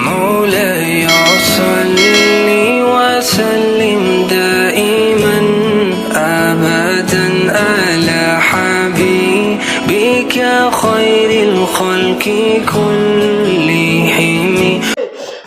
مولاي صل وسلم دائما أبدا على حبيبك خير الخلق كلهم.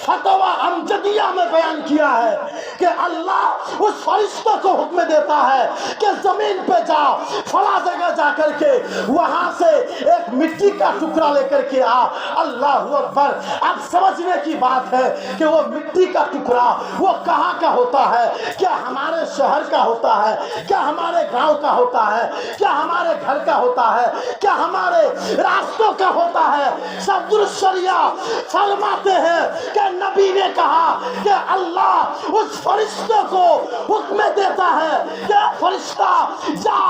فتویٰ امجدیہ میں بیان کیا ہے کہ اللہ اس فرشتہ کو حکم دیتا ہے کہ زمین پہ جا، فلاں جگہ جا کر کے وہاں سے ایک مٹی کا ٹکڑا لے کر کے آ. اللہ اکبر. اب سمجھنے کی بات ہے کہ وہ مٹی کا ٹکڑا وہ کہاں کا ہوتا ہے؟ کیا ہمارے شہر کا ہوتا ہے؟ کیا ہمارے گاؤں کا ہوتا ہے؟ کیا ہمارے گھر کا ہوتا ہے؟ کیا ہمارے راستوں کا ہوتا ہے؟ صدر الشریعہ فرماتے ہیں کہ نبی نے کہا کہ اللہ اس فرشتے کو حکم دیتا ہے کہ فرشتہ جا،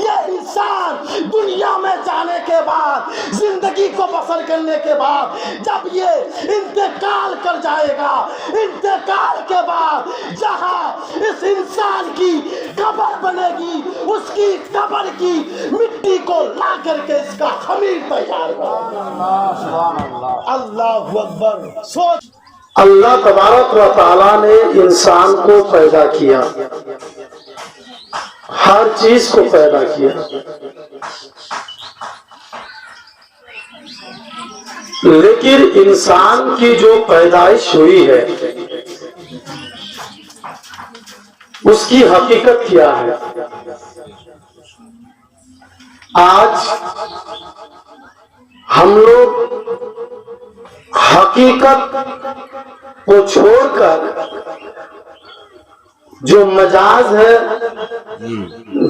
یہ انسان دنیا میں جانے کے بعد، زندگی کو بسر کرنے کے بعد جب یہ انتقال کر جائے گا، انتقال کے بعد جہاں اس انسان کی قبر بنے گی، اس کی قبر کی مٹی کو لا کر کے اس کا خمیر تیار کرے. اللہ اکبر. سوچ، اللہ تبارک و تعالیٰ نے انسان کو پیدا کیا، ہر چیز کو پیدا کیا، لیکن انسان کی جو پیدائش ہوئی ہے اس کی حقیقت کیا ہے؟ آج ہم لوگ حقیقت کو چھوڑ کر جو مجاز ہے،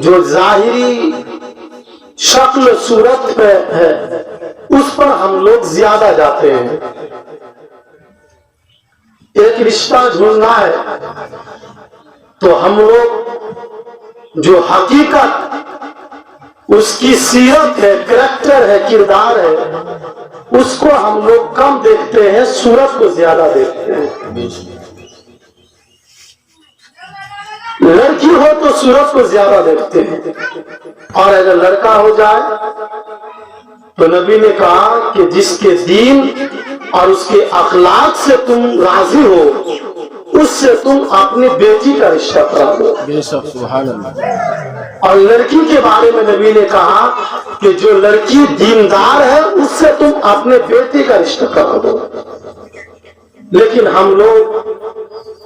جو ظاہری شکل صورت پہ ہے، اس پر ہم لوگ زیادہ جاتے ہیں. ایک رشتہ ڈھونڈنا ہے تو ہم لوگ جو حقیقت اس کی سیرت ہے، کریکٹر ہے، کردار ہے، اس کو ہم لوگ کم دیکھتے ہیں، صورت کو زیادہ دیکھتے ہیں. لڑکی ہو تو صورت کو زیادہ دیکھتے ہیں، اور اگر لڑکا ہو جائے تو نبی نے کہا کہ جس کے دین اور اس کے اخلاق سے تم راضی ہو اس سے تم اپنی بیٹی کا رشتہ کرا دو. اور لڑکی کے بارے میں نبی نے کہا کہ جو لڑکی دیندار ہے اس سے تم اپنے بیٹے کا رشتہ کرا دو. لیکن ہم لوگ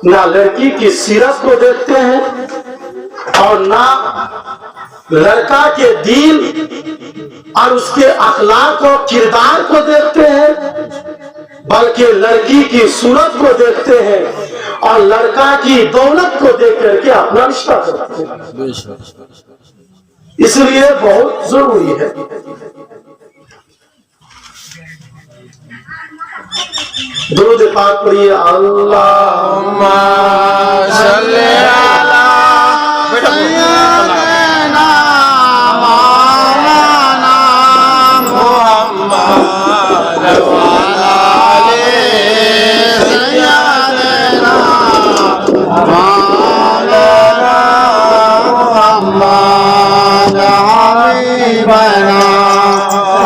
نہ لڑکی کی سیرت کو دیکھتے ہیں اور نہ لڑکا کے دین اور اس کے اخلاق اور کردار کو دیکھتے ہیں، بلکہ لڑکی کی صورت کو دیکھتے ہیں اور لڑکا کی دولت کو دیکھ کر کے اپنا رشتہ کرتے ہیں. اس لیے بہت ضروری ہے درود پاک پڑھیے. اللہم صل علی سیدنا مولانا محمد وعلی آلِ سیدنا مولانا محمد حبیبنا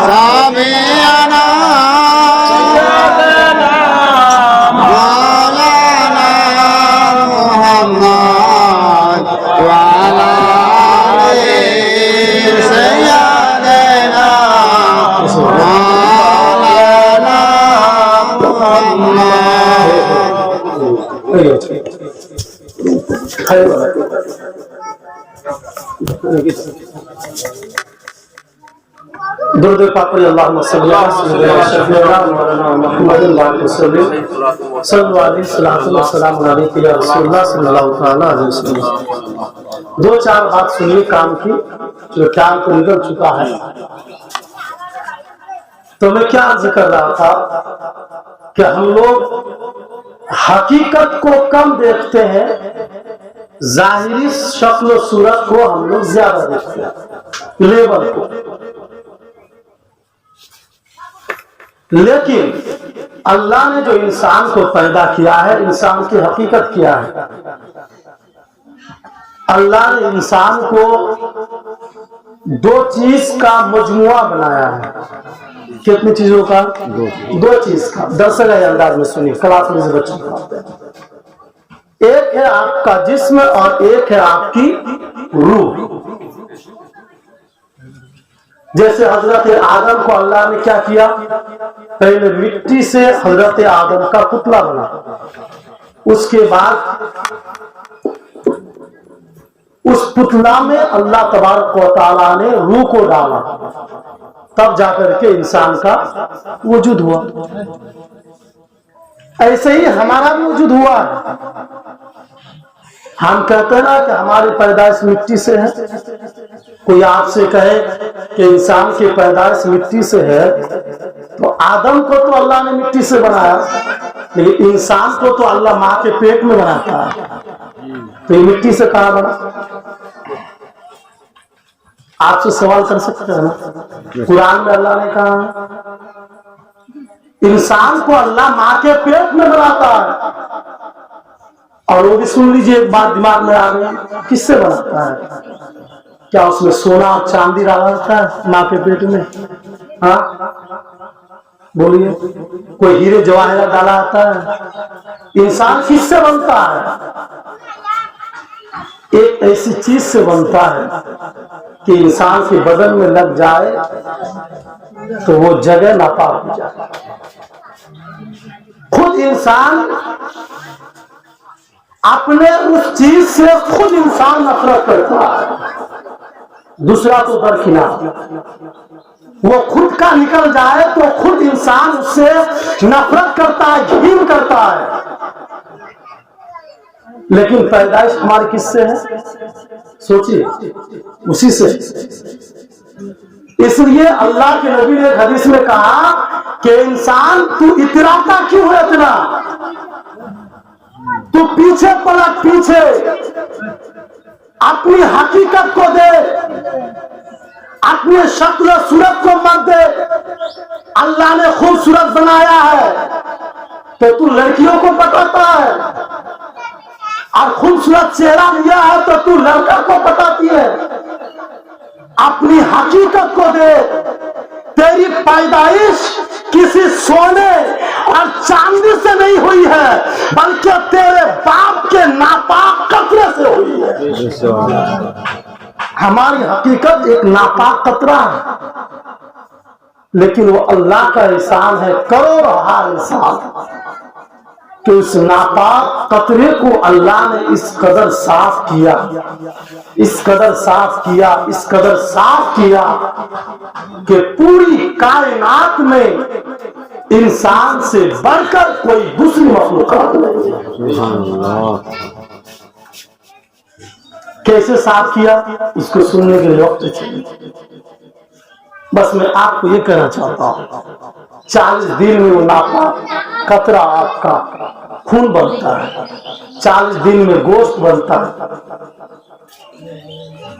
ربینا درود پاک پڑھیے. اللہم صلی علی سیدنا محمد صلی اللہ علیہ وسلم یا رسول اللہ صلی اللہ علیہ وسلم. دو چار بات سنیے کام کی جو ٹائم کو نکل چکا ہے. تو میں کیا عرض کر رہا تھا کہ ہم لوگ حقیقت کو کم دیکھتے ہیں، ظاہری شکل و صورت کو ہم لوگ زیادہ دیکھتے ہیں، لیبل کو. لیکن اللہ نے جو انسان کو پیدا کیا ہے، انسان کی حقیقت کیا ہے؟ اللہ نے انسان کو دو چیز کا مجموعہ بنایا ہے. کتنی چیزوں کا؟ دو چیز کا. درسگاہ انداز میں سنیے، کلاس میں سے بچوں کو. ایک ہے آپ کا جسم اور ایک ہے آپ کی روح. جیسے حضرت آدم کو اللہ نے کیا کیا؟ پہلے مٹی سے حضرت آدم کا پتلا بنا، اس کے بعد اس پتلا میں اللہ تبارک و تعالیٰ نے روح کو ڈالا، تب جا کر کے انسان کا وجود ہوا. ایسے ہی ہمارا بھی وجود ہوا ہے. ہم کہتے ہیں نا کہ ہماری پیدائش مٹی سے ہے. کوئی آپ سے کہے کہ انسان کی پیدائش مٹی سے ہے، تو آدم کو تو اللہ نے مٹی سے بنایا، لیکن انسان کو تو اللہ ماں کے پیٹ میں بناتا ہے، تو یہ مٹی سے کہاں بنا؟ آپ سے سوال کر سکتے ہیں نا. قرآن میں اللہ نے کہا انسان کو اللہ ماں کے پیٹ میں بناتا ہے. اور وہ بھی سن لیجیے، ایک بات دماغ میں آ گئی، کس سے بناتا ہے؟ کیا اس میں سونا اور چاندی ڈالا ہوتا ہے ماں کے پیٹ میں؟ ہاں بولیے، کوئی ہیرے جواہرات ڈالا ہوتا ہے؟ انسان کس سے بنتا ہے؟ ایک ایسی چیز سے بنتا ہے کہ انسان کے بدن میں لگ جائے تو وہ جگہ ناپاک ہو جائے. خود انسان اپنے اس چیز سے خود انسان نفرت کرتا ہے، دوسرا تو درکنار. وہ خود کا نکل جائے تو خود انسان اس سے نفرت کرتا ہے، گھین کرتا ہے. لیکن پیدائش ہماری کس سے ہے؟ سوچیے، اسی سے. اس لیے اللہ کے نبی نے ایک حدیث میں کہا کہ انسان تو اتراتا کیوں ہے اتنا؟ تو پیچھے پلٹ، پیچھے اپنی حقیقت کو دے، اپنی شکل و صورت کو مت دے. اللہ نے خوبصورت بنایا ہے تو تو لڑکیوں کو پٹاتا ہے، اور خوبصورت چہرہ لیا ہے تو تو لڑکا کو پٹاتی ہے. اپنی حقیقت کو دے. تیری پیدائش کسی سونے اور چاندی سے نہیں ہوئی ہے، بلکہ تیرے باپ کے ناپاک قطرے سے ہوئی ہے. ہماری حقیقت ایک ناپاک قطرہ ہے، لیکن وہ اللہ کا احسان ہے، کروڑ احسان، کہ اس ناپاک قطرے کو اللہ نے اس قدر صاف کیا، اس قدر صاف کیا، اس قدر صاف کیا کہ پوری کائنات میں انسان سے بڑھ کر کوئی دوسری مخلوقات نہیں. کیسے صاف کیا اس کو سننے کے لیے وقت چاہیے. بس میں آپ کو یہ کہنا چاہتا ہوں، 40 دن میں وہ ناپاک قطرہ آپ کا خون بنتا ہے، 40 دن میں گوشت بنتا ہے،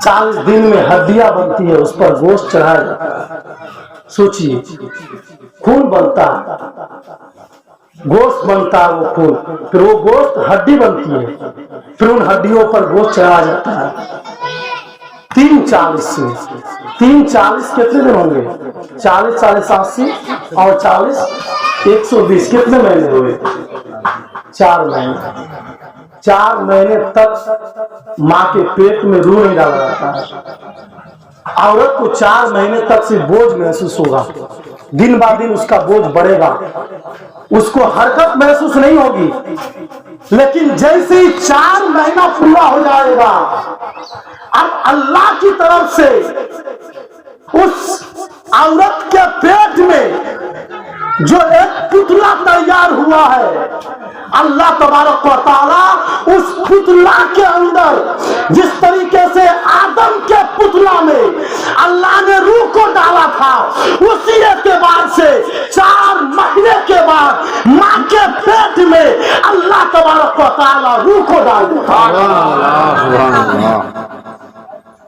40 دن میں ہڈیاں بنتی ہے، اس پر گوشت چڑھایا جاتا ہے. سوچیے، خون بنتا ہے، گوشت بنتا ہے، وہ خون، پھر وہ گوشت ہڈی بنتی ہے، پھر ان ہڈیوں پر گوشت چڑھایا جاتا ہے. 40 میں 40 کتنے دن ہوں گے؟ 40 80 اور 40 120 کتنے مہینے ہوئے؟ 4 مہینے. 4 مہینے تک ماں کے پیٹ میں روح نہیں ڈالا جاتا ہے. عورت کو 4 مہینے تک سے بوجھ محسوس ہوگا، دن با دن اس کا بوجھ بڑھے گا، اس کو حرکت محسوس نہیں ہوگی. لیکن جیسے ہی 4 مہینہ پورا ہو جائے گا، اب اللہ کی طرف سے اس عورت کے پیٹ میں جو ایک پتلا تیار ہوا ہے، اللہ تبارک و تعالی اس پتلا کے اندر جس طریقے سے آدم کے پتلا میں اللہ نے روح کو ڈالا تھا، اسی اعتبار سے 4 مہینے کے بعد ماں کے پیٹ میں اللہ تبارک و تعالی روح کو ڈال دیا.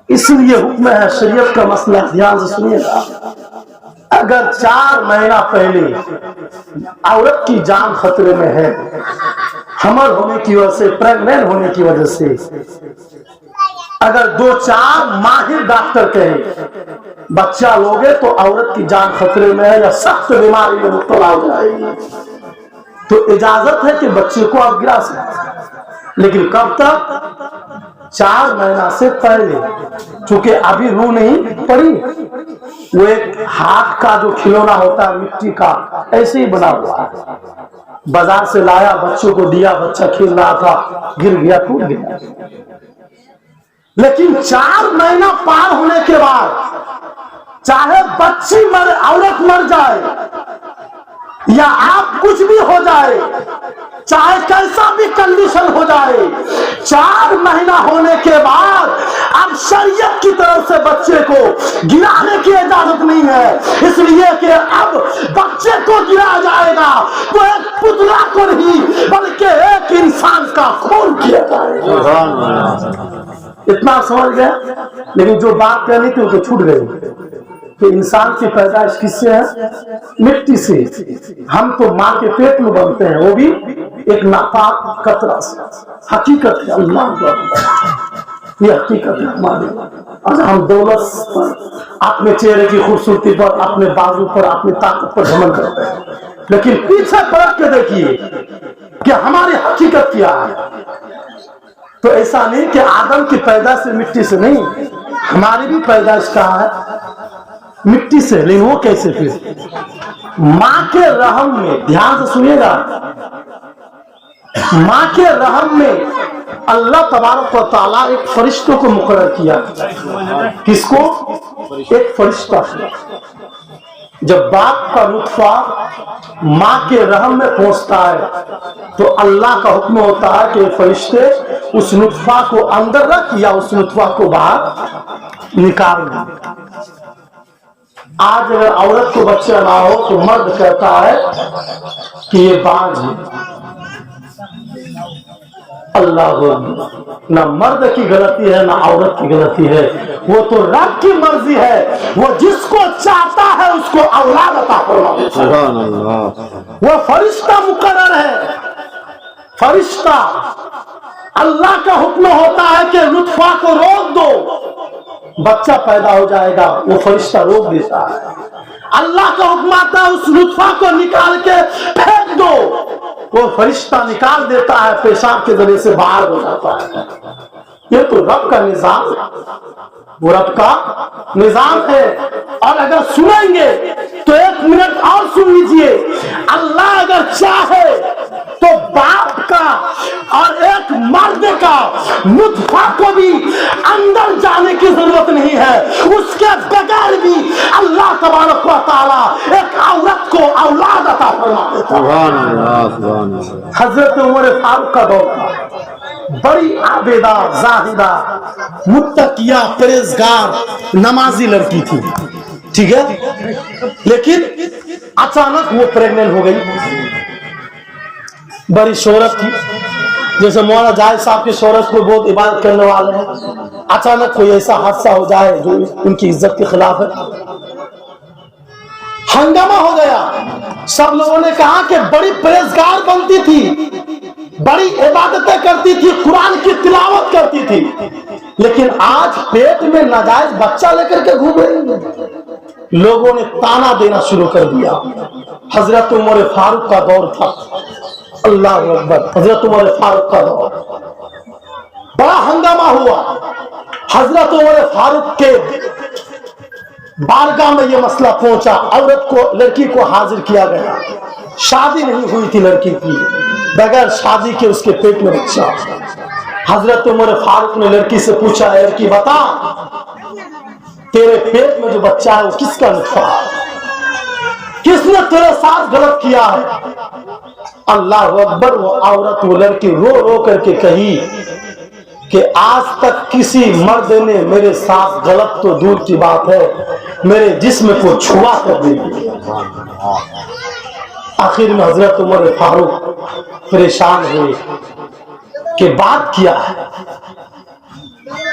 اس لیے حکم ہے، شریعت کا مسئلہ دھیان سے سنیے گا. اگر 4 مہینہ پہلے عورت کی جان خطرے میں ہے حمل ہونے کی وجہ سے، پریگننٹ ہونے کی وجہ سے، اگر 2-4 ماہر ڈاکٹر کہے بچہ لوگے تو عورت کی جان خطرے میں ہے یا سخت بیماری میں مبتلا ہو جائے گی، تو اجازت ہے کہ بچے کو آپ گرا سکتے، لیکن کب تک؟ 4 مہینہ سے پہلے، چونکہ ابھی روح نہیں پڑی، وہ ایک ہاتھ کا جو کھلونا ہوتا ہے مٹی کا ایسے ہی بنا ہوا ہے، بازار سے لایا، بچوں کو دیا، بچہ کھیل رہا تھا، گر گیا، ٹوٹ گیا۔ لیکن 4 مہینہ پار ہونے کے بعد چاہے بچی عورت مر جائے یا آپ کچھ بھی ہو جائے، چاہے کیسا بھی کنڈیشن ہو جائے، 4 مہینہ ہونے کے بعد اب شریعت کی طرف سے بچے کو گرانے کی اجازت نہیں ہے، اس لیے کہ اب بچے کو گرا جائے گا تو ایک پتلا کو نہیں بلکہ ایک انسان کا خون کیا جائے گا۔ اتنا سمجھ گئے؟ لیکن جو بات کرنی تھی وہ تو چھوٹ گئی کہ انسان کی پیدائش کس سے ہے؟ مٹی سے۔ ہم تو ماں کے پیٹ میں بنتے ہیں، وہ بھی ایک ناپاک قطرہ سے۔ حقیقت ہے، اللہ کو یہ حقیقت ہے ہماری۔ آج ہم دولت پر، اپنے چہرے کی خوبصورتی پر، اپنے بازو پر، اپنی طاقت پر گھمنڈ کرتے ہیں، لیکن پیچھے پلٹ کے دیکھیے کہ ہماری حقیقت کیا ہے۔ تو ایسا نہیں کہ آدم کی پیدائش سے مٹی سے نہیں، ہماری بھی پیدائش کہاں ہے؟ مٹی سے، لیکن وہ کیسے؟ پھر ماں کے رحم میں، دھیان سے سنیے گا، ماں کے رحم میں اللہ تبارک و تعالیٰ ایک فرشتوں کو مقرر کیا۔ کس کو؟ ایک فرشتہ۔ جب باپ کا نطفہ ماں کے رحم میں پہنچتا ہے تو اللہ کا حکم ہوتا ہے کہ فرشتے اس نطفہ کو اندر رکھ یا اس نطفہ کو باہر نکال دیں۔ آج اگر عورت کو بچہ نہ ہو تو مرد کہتا ہے کہ یہ باج ہے۔ اللہ نہ مرد کی غلطی ہے نہ عورت کی غلطی ہے، وہ تو رب کی مرضی ہے، وہ جس کو چاہتا ہے اس کو اولاد عطا فرماتا ہے۔ وہ فرشتہ مقرر ہے، فرشتہ، اللہ کا حکم ہوتا ہے کہ نطفہ کو روک دو، بچہ پیدا ہو جائے گا، وہ فرشتہ روک دیتا ہے۔ اللہ کا حکم آتا ہے اس نطفہ کو نکال کے پھینک دو، وہ فرشتہ نکال دیتا ہے، پیشاب کے ذریعے سے باہر ہو جاتا ہے۔ یہ تو رب کا نظام ہے، وہ رب کا نظام ہے۔ اور اگر سنیں گے تو 1 منٹ اور سن لیجئے، اللہ اگر چاہے تو باپ کا اور ایک مرد کا نطفہ کو بھی اندر جانے کی ضرورت نہیں ہے، اس کے بغیر بھی اللہ تبارک و تعالیٰ ایک عورت کو اولاد عطا فرما دیتا ہے۔ حضرت عمر فاروق کا دور تھا، بڑی عابدہ، زاہدہ، متقیہ، پرہیزگار، نمازی لڑکی تھی، ٹھیک ہے، لیکن اچانک وہ پریگننٹ ہو گئی۔ بڑی شہرت تھی، جیسے مولانا جاہد صاحب کی شہرت کو بہت عبادت کرنے والے ہیں، اچانک کوئی ایسا حادثہ ہو جائے جو ان کی عزت کے خلاف ہے، ہنگامہ ہو گیا۔ سب لوگوں نے کہا کہ بڑی پرہیزگار بنتی تھی، بڑی عبادتیں کرتی تھی، قرآن کی تلاوت کرتی تھی، لیکن آج پیٹ میں ناجائز بچہ لے کر کے گھوم رہی ہے۔ لوگوں نے تانا دینا شروع کر دیا۔ حضرت عمر فاروق کا دور تھا، اللہ اکبر، حضرت عمر فاروق کا دور، بڑا ہنگامہ ہوا۔ حضرت عمر فاروق کے بارگاہ میں یہ مسئلہ پہنچا، عورت کو، لڑکی کو حاضر کیا گیا، شادی نہیں ہوئی تھی لڑکی کی، بغیر شادی کے اس کے پیٹ میں بچہ۔ حضرت عمر فاروق نے لڑکی سے پوچھا، اے لڑکی بتا، تیرے پیٹ میں جو بچہ ہے وہ کس کا نطفہ ہے؟ کس نے تیرے ساتھ غلط کیا ہے؟ اللہ اکبر، وہ عورت، وہ لڑکی رو رو کر کے کہی کہ آج تک کسی مرد نے میرے ساتھ غلط تو دور کی بات ہے، میرے جسم کو چھوا کر دے دیا۔ آخر میں حضرت عمر فاروق پریشان ہوئے کہ بات کیا ہے۔